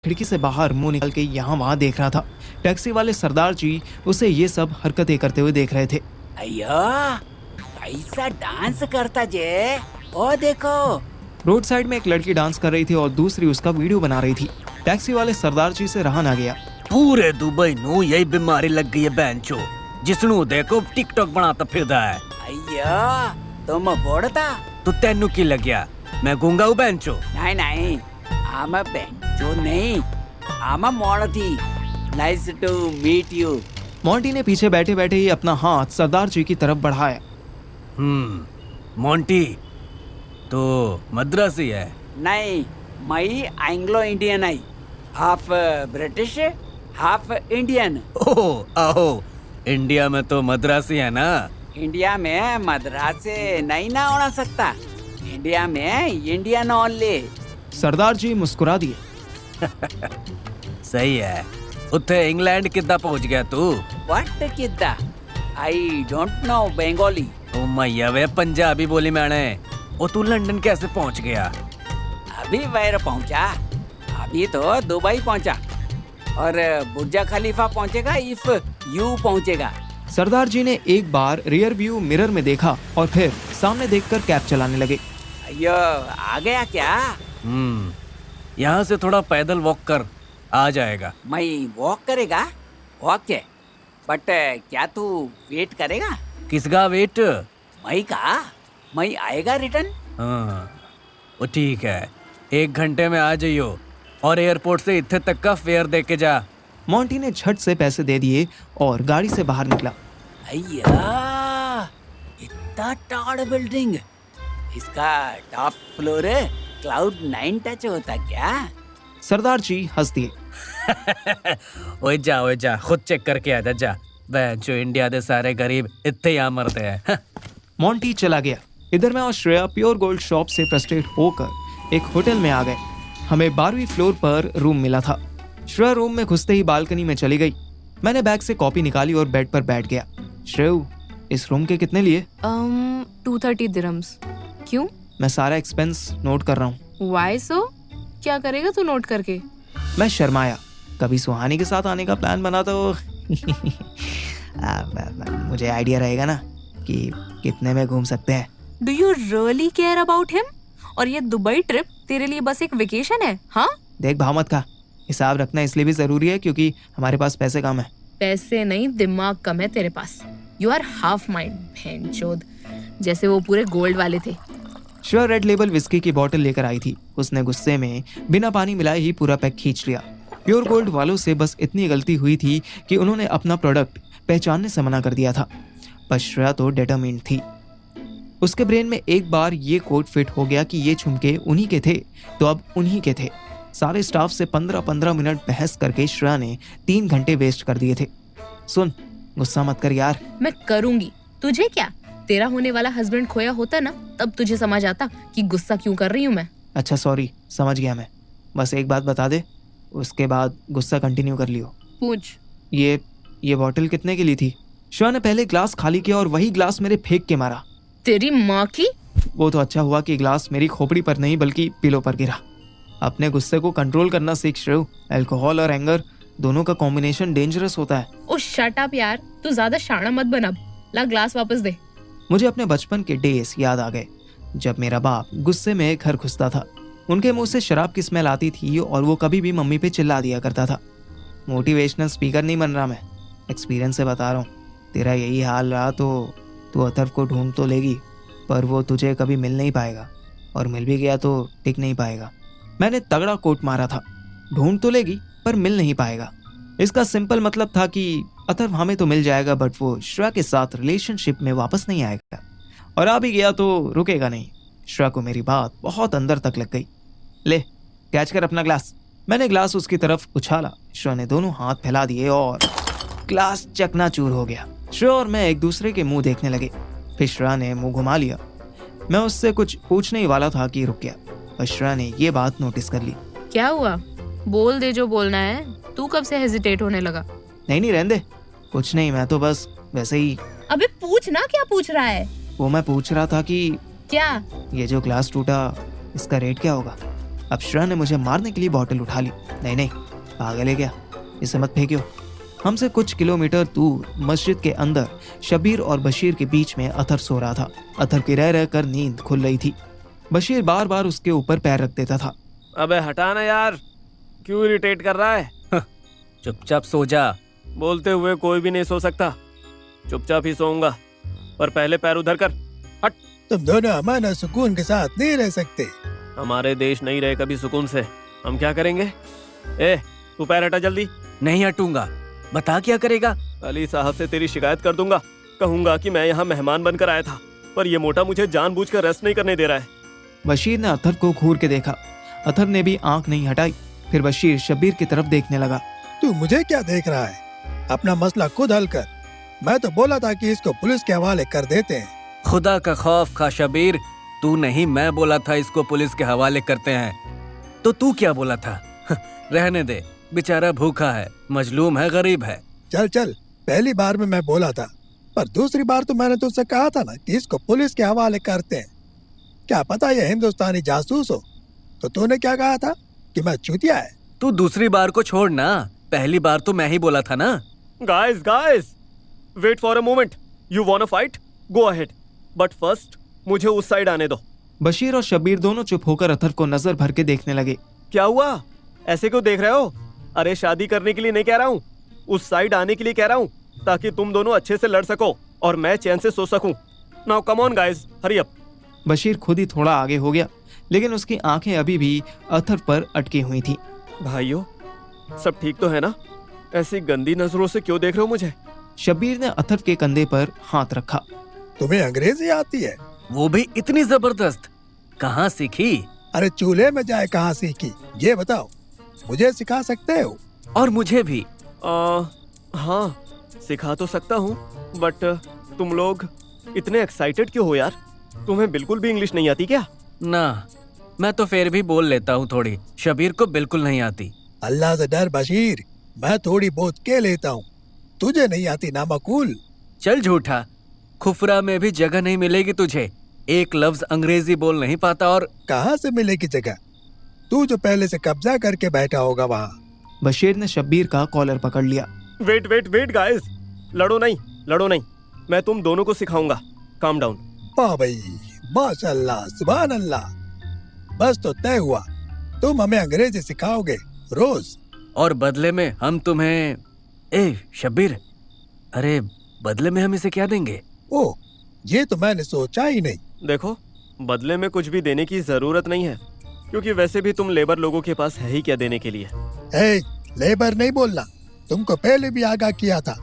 खिड़की से बाहर मुंह निकाल के यहाँ वहाँ देख रहा था। टैक्सी वाले सरदार जी उसे ये सब हरकतें करते हुए देख रहे थे। अयो कैसा डांस करता जे, ओ देखो। रोड साइड में एक लड़की डांस कर रही थी और दूसरी उसका वीडियो बना रही थी। टैक्सी वाले सरदार जी से रहा ना गया। पूरे दुबई नू यही बीमारी लग गई है बैंचो, जिसनू देखो टिकटॉक बनाता फिरदा है। अयो तुम बोलता तो तेनू की लग्या मैं गूंगा हूँ बैंचो? नहीं नहीं, आमा बेंचो नहीं, आमा मोड़ थी। Nice to meet you. Monty ने पीछे बैठे बैठे ही अपना हाथ सरदार जी की तरफ बढ़ाया। मोंटी तो मद्रासी है? नहीं, मई एंग्लो इंडियन आई, half British half Indian. Oh आओ, इंडिया में तो मद्रासी है ना। इंडिया में मद्रासी नहीं ना होना सकता, इंडिया में इंडियन ओनली। सरदार जी मुस्कुरा दिए। सही है। उत्थे इंग्लैंड किद्दा पहुंच गया तू? व्हाट किद्दा? I don't know Bengali. ओ मैया वे पंजाबी बोली मैंने। ओ तू लंदन कैसे पहुंच गया? अभी वैर पहुंचा, अभी तो दुबई पहुंचा और बुर्ज खलीफा पहुंचेगा इफ यू पहुंचेगा। सरदार जी ने एक बार रियर व्यू मिरर में देखा और फिर सामने देखकर कैब चलाने लगे। अयो आ गया क्या? यहाँ से थोड़ा पैदल वॉक कर, आ जाएगा। मैं वॉक करेगा? ओके, बट क्या तू वेट करेगा? किसका वेट? मई का? मई आएगा रिटर्न। हाँ वो ठीक है, 1 घंटे में आ जाइयो और एयरपोर्ट से इत्थे तक का फेयर दे के जा। मोंटी ने झट से पैसे दे दिए और गाड़ी से बाहर निकला। अय्या इतना टॉड बिल्डिंग, इसका टॉप फ्लोर क्लाउड 9 टच होता क्या? सरदार जी हंस दिए। ओए जा खुद चेक करके आ जा। जो इंडिया दे सारे गरीब इत्थे यहाँ मरते हैं। मोंटी चला गया। इधर मैं और श्रेया प्योर गोल्ड शॉप से फ्रस्ट्रेट होकर एक होटल में आ गए। हमें 12वीं फ्लोर पर रूम मिला था। श्रेया रूम में घुसते ही बालकनी में चली गई। मैंने बैग से कॉपी निकाली और बेड पर बैठ गया। श्रेया, इस रूम के कितने लिए? 230 दिरहम्स। क्यों? मैं सारा एक्सपेंस नोट कर रहा हूँ। Why so? क्या करेगा तू नोट करके? मैं शर्माया। कभी सुहानी के साथ आने का प्लान बना तो मुझे आइडिया रहेगा ना कि कितने में घूम सकते हैं। Do you really care about him? और ये दुबई ट्रिप तेरे लिए बस एक वेकेशन है? हाँ? देख भाव मत खा, हिसाब रखना इसलिए भी जरूरी है क्योंकि हमारे पास पैसे कम है। पैसे नहीं, दिमाग कम है तेरे पास। You are half mind, भैंचोद। जैसे वो पूरे गोल्ड वाले थे। श्योर रेड लेबल विस्की की बोतल लेकर आई थी। उसने गुस्से में बिना पानी मिलाए ही पूरा पैक खींच लिया। प्योर गोल्ड वालों से बस इतनी गलती हुई थी कि उन्होंने अपना प्रोडक्ट पहचानने से मना कर दिया था। पर श्रेया तो डिटरमिन्ड थी। उसके ब्रेन में एक बार ये कोड फिट हो गया कि ये झुमके उन्हीं के थे तो अब उन्हीं के थे। सारे स्टाफ से 15-15 मिनट बहस करके श्रेया ने 3 घंटे वेस्ट कर दिए थे। सुन, गुस्सा मत कर यार। मैं करूंगी, तुझे क्या? तेरा होने वाला हस्बैंड खोया होता ना, तब तुझे समझ आता कि गुस्सा क्यों कर रही हूँ मैं। अच्छा सॉरी, समझ गया मैं। बस एक बात बता दे, उसके बाद गुस्सा कंटिन्यू कर लियो। पूछ। ये बोतल कितने की ली थी? श्रेया ने पहले ग्लास खाली किया और वही ग्लास मेरे फेंक के मारा। तेरी माँ की। वो तो अच्छा हुआ कि ग्लास मेरी खोपड़ी पर नहीं बल्कि पिलो पर गिरा। अपने गुस्से को कंट्रोल करना सीख श्रेया। अल्कोहल और एंगर दोनों का कॉम्बिनेशन डेंजरस होता है। ओ शट अप यार, तू ज्यादा शाना मत बन। अब ला ग्लास वापस दे। मुझे अपने बचपन के डेज याद आ गए जब मेरा बाप गुस्से में घर घुसता था। उनके मुंह से शराब की स्मेल आती थी और वो कभी भी मम्मी पे चिल्ला दिया करता था। मोटिवेशनल स्पीकर नहीं बन रहा मैं, एक्सपीरियंस से बता रहा हूँ। तेरा यही हाल रहा तो तू अथर्व को ढूंढ तो लेगी, पर वो तुझे कभी मिल नहीं पाएगा, और मिल भी गया तो टिक नहीं पाएगा। मैंने तगड़ा कोट मारा था। ढूंढ तो लेगी पर मिल नहीं पाएगा। इसका सिंपल मतलब था कि अथर्व हमें तो मिल जाएगा बट वो श्रेया के साथ रिलेशनशिप में वापस नहीं आएगा, और आ भी गया तो रुकेगा नहीं। श्रेया को मेरी बात बहुत अंदर तक लग गई। ले कैच कर अपना ग्लास। मैंने ग्लास उसकी तरफ उछाला। श्रेया ने दोनों हाथ फैला दिए और ग्लास चकनाचूर हो गया। श्रेया और मैं एक दूसरे के मुंह देखने लगे। फिर श्रेया ने मुंह घुमा लिया। मैं उससे कुछ पूछने ही वाला था कि रुक गया, पर श्रेया ने ये बात नोटिस कर ली। क्या हुआ? बोल दे जो बोलना है। तू कब से हेजिटेट होने लगा? नहीं रहने दे, कुछ नहीं, मैं तो बस वैसे ही। अबे पूछ ना, क्या पूछ रहा है? वो मैं पूछ रहा था कि क्या? ये जो ग्लास टूटा इसका रेट क्या होगा? अप्सरा ने मुझे मारने के लिए बॉटल उठा ली। नहीं नहीं, पागल है क्या, इसे मत फेंकियो। हमसे कुछ किलोमीटर दूर मस्जिद के अंदर शबीर और बशीर के बीच में अथर सो रहा था। अथर की रह कर नींद खुल रही थी। बशीर बार बार उसके ऊपर पैर रख देता था। अबे हटाना यार, क्यों इरिटेट कर रहा है? चुपचाप सो जा। बोलते हुए कोई भी नहीं सो सकता, चुपचाप ही सोऊंगा, पर पहले पैर उधर कर। हट। तुम दोनों अमन सुकून के साथ नहीं रह सकते। हमारे देश नहीं रहे कभी सुकून से, हम क्या करेंगे? ए तू पैर हटा जल्दी। नहीं हटूंगा। बता क्या करेगा? अली साहब से तेरी शिकायत कर दूंगा। कहूंगा कि मैं यहाँ मेहमान बनकर आया था, पर ये मोटा मुझे जानबूझकर रेस्ट नहीं करने दे रहा है। बशीर ने अथर को घूर के देखा। अथर ने भी आंख नहीं हटाई। फिर बशीर शबीर की तरफ देखने लगा। तू मुझे क्या देख रहा है? अपना मसला खुद हल कर। मैं तो बोला था कि इसको पुलिस के हवाले कर देते हैं। खुदा का खौफ खा शबीर, तू नहीं मैं बोला था इसको पुलिस के हवाले करते हैं, तो तू क्या बोला था? रहने दे, बेचारा भूखा है, मजलूम है, गरीब है। चल चल, पहली बार में मैं बोला था, पर दूसरी बार तो मैंने तुझसे कहा था ना कि इसको पुलिस के हवाले करते हैं। क्या पता ये हिंदुस्तानी जासूस हो। तो तूने क्या कहा था कि मैं चूतिया है? तू दूसरी बार को छोड़ ना, पहली बार तो मैं ही बोला था ना। Guys wait for a moment, you want fight, go ahead, but first मुझे उस साइड आने दो। बशीर और शबीर दोनों चुप होकर अथर को नजर भर के देखने लगे। क्या हुआ, ऐसे क्यों देख रहे हो? अरे शादी करने के लिए नहीं कह रहा हूँ, उस साइड आने के लिए कह रहा हूँ, ताकि तुम दोनों अच्छे से लड़ सको और मैं चैन से सो सकूं। Now come on guys, hurry up. Bashir खुद ही थोड़ा आगे हो गया, लेकिन उसकी आंखें अभी भी अथर पर अटकी हुई थी। भाइयों सब ठीक तो है ना? ऐसी गंदी नजरों से क्यों देख रहे हो मुझे? शबीर ने अथर के कंधे पर हाथ रखा। तुम्हें अंग्रेजी आती है? वो भी इतनी जबरदस्त, कहाँ सीखी? अरे चूल्हे में जाए कहाँ सीखी, ये बताओ, मुझे सिखा सकते हो? और मुझे भी। हाँ सिखा तो सकता हूँ, बट तुम लोग इतने एक्साइटेड क्यों हो यार? तुम्हें बिल्कुल भी इंग्लिश नहीं आती क्या? ना, मैं तो फिर भी बोल लेता हूँ थोड़ी, शबीर को बिल्कुल नहीं आती। अल्लाह से डर बशीर, मैं थोड़ी बहुत के लेता हूँ, तुझे नहीं आती नामकूल। चल झूठा, खुफरा में भी जगह नहीं मिलेगी तुझे, एक लफ्ज अंग्रेजी बोल नहीं पाता। और कहाँ से मिलेगी जगह? तू जो पहले से कब्जा करके बैठा होगा वहाँ। बशीर ने शब्बीर का कॉलर पकड़ लिया। वेट गाइस, लड़ो नहीं, मैं तुम दोनों को सिखाऊंगा। Calm down. वाह भाई, माशाल्लाह, सुभान अल्लाह। बस तो तय हुआ, तुम हमें अंग्रेजी सिखाओगे रोज, और बदले में हम तुम्हें। ए शब्बीर, अरे बदले में हम इसे क्या देंगे? ओह, ये तो मैंने सोचा ही नहीं। देखो, बदले में कुछ भी देने की जरूरत नहीं है, क्योंकि वैसे भी तुम लेबर लोगों के पास है ही क्या देने के लिए। ए, लेबर नहीं बोलना, तुमको पहले भी आगाह किया था।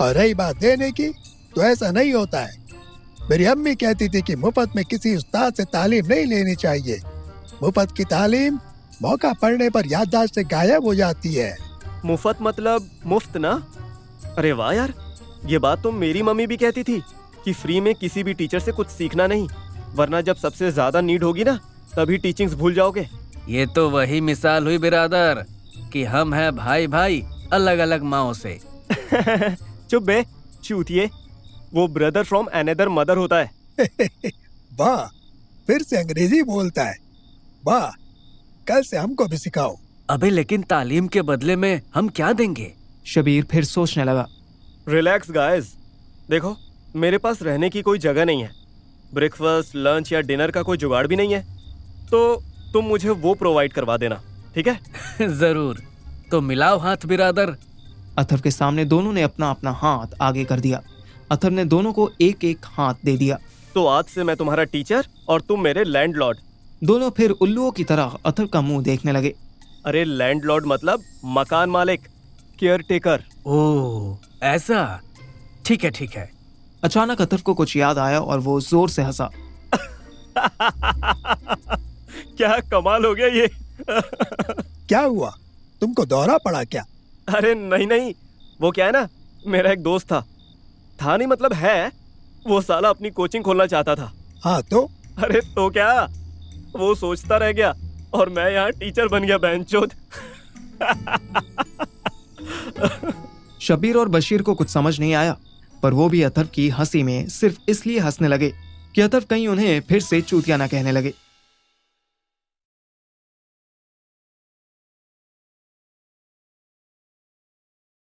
और रही बात देने की, तो ऐसा नहीं होता है। मेरी अम्मी कहती थी कि मुफ्त में किसी उस्ताद से तालीम नहीं लेनी चाहिए। मुफ्त की तालीम मौका पड़ने पर याददाश्त से गायब हो जाती है। मुफ्त मतलब मुफ्त ना? अरे वाह यार, ये बात तो मेरी मम्मी भी कहती थी कि फ्री में किसी भी टीचर से कुछ सीखना नहीं, वरना जब सबसे ज्यादा नीड होगी ना, तभी टीचिंग्स भूल जाओगे। ये तो वही मिसाल हुई बिरादर कि हम हैं भाई भाई, अलग अलग माओ से। चुप बे चूतिए, वो ब्रदर फ्रॉम अनदर मदर होता है। वाह, फिर से अंग्रेजी बोलता है। वाह, कल से हमको भी सिखाओ। अबे लेकिन तालीम के बदले में हम क्या देंगे? शबीर फिर सोचने लगा। रिलैक्स गाइस, देखो मेरे पास रहने की कोई जगह नहीं है, ब्रेकफास्ट लंच या डिनर का कोई जुगाड़ भी नहीं है, तो तुम मुझे वो प्रोवाइड करवा देना, ठीक है? जरूर, तो मिलाओ हाथ बिरादर। अथर के सामने दोनों ने अपना अपना हाथ आगे कर दिया। अथर ने दोनों को एक एक हाथ दे दिया। तो आज से मैं तुम्हारा टीचर और तुम मेरे लैंडलॉर्ड। दोनों फिर उल्लुओं की तरह अथर का मुंह देखने लगे। अरे लैंडलॉर्ड मतलब मकान मालिक, केयर टेकर। ओह ऐसा, ठीक है ठीक है। अचानक अथर को कुछ याद आया और वो जोर से हंसा। क्या कमाल हो गया ये। क्या हुआ, तुमको दौरा पड़ा क्या? अरे नहीं, वो क्या है ना, मेरा एक दोस्त था नहीं मतलब है, वो साला अपनी कोचिंग खोलना चाहता था। हाँ तो? अरे तो क्या, वो सोचता रह गया और मैं यहाँ टीचर बन गया बैंचोद। शबीर और बशीर को कुछ समझ नहीं आया, पर वो भी अथर की हंसी में सिर्फ इसलिए हंसने लगे कि अथर कहीं उन्हें फिर से चूतिया न कहने लगे।